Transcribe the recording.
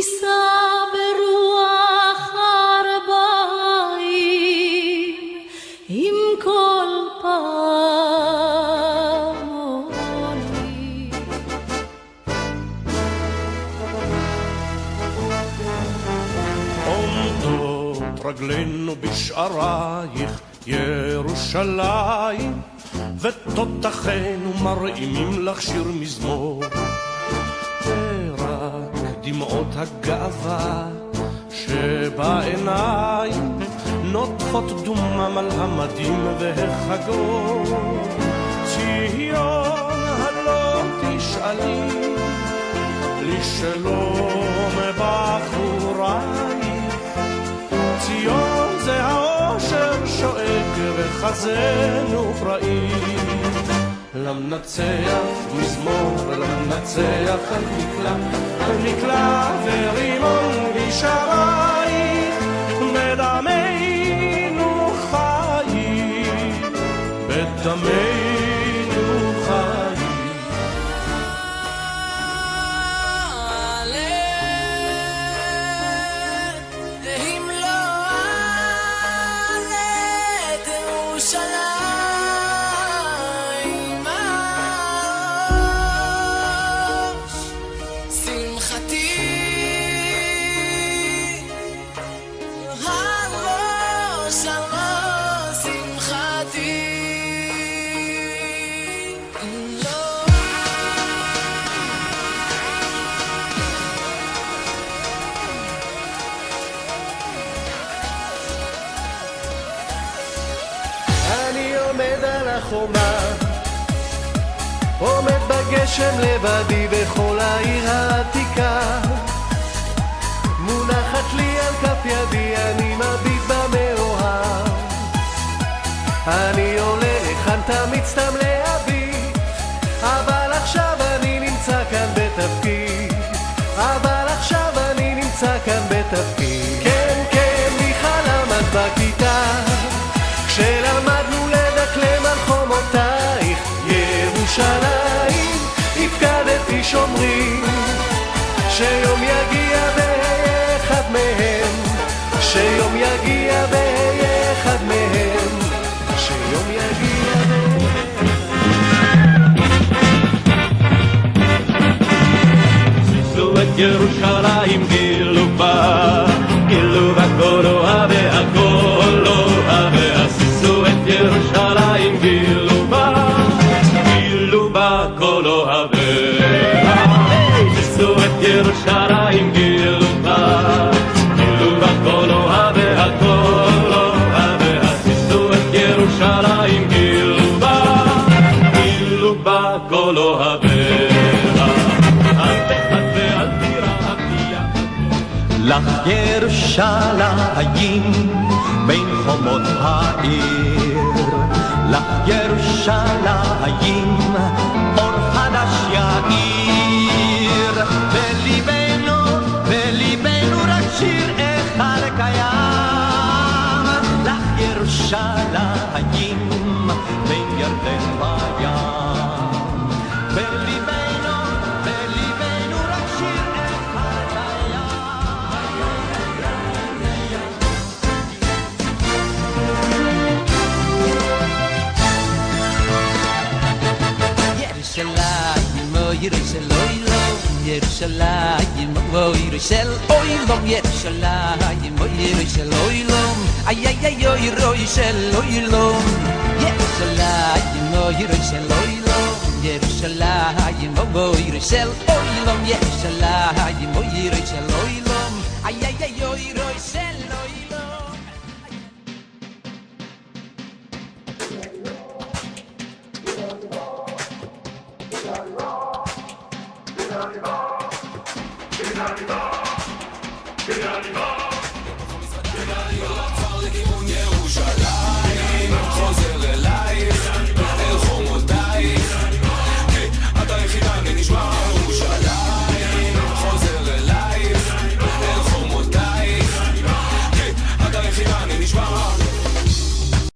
תישא ברוח ארבעים עם כל פעמונים. עומדות רגלינו בשערייך ירושלים, ותותחינו מרעימים לך שיר מזמור, ורק דמעות הגאווה שבעיניים נותחות דומם על המדים והחגות. ציון הלא תשאלי לשלום בחורייך, ציון זה האושר שואג וחזנו פראי. למנצח מזמור, למנצח על נקלה ורימון בשערייך, בדמנו חיים, בדמנו חיים. חומה עומד בגשם לבדי בכל העיר העתיקה, מונחת לי על כף ידי, אני מביט במאוהב. אני עולה לכאן תמיד סתם להביט, אבל עכשיו אני נמצא כאן בתפקיד, אבל עכשיו אני נמצא כאן בתפקיד. כן, כן, מיכל עמד בכיתה כשלמדנו לדקלם על חומותייך ירושלים, הפקדתי שומרים שיום יגיע באחד מהם, שיום יגיע באחד מהם, שיום יגיע זיזו את ירושלים גילובה, גילובה כל אוהבי הכל אוהבי, את ירושלים גילובה, גילובה כל אוהביה. עשו את ירושלים גילובה, גילובה כל אוהביה, כל אוהביה. עשו את ירושלים גילובה, גילובה כל אוהביה. אל תחת ואל תירא לך ירושלים בין חומות העיר, לך ירושלים אור חדש יאיר, בליבנו, בליבנו רק שיר אחד קיים, לך ירושלים בין ירדן לים, בליבנו, בליבנו רק שיר אחד קיים. Yerushalayim, oh Yerushalayim, Yerushalayim, oh Yerushalayim, ay ay ay oh Yerushalayim, Yerushalayim, oh Yerushalayim, Yerushalayim, oh Yerushalayim, Yerushalayim, oh Yerushalayim.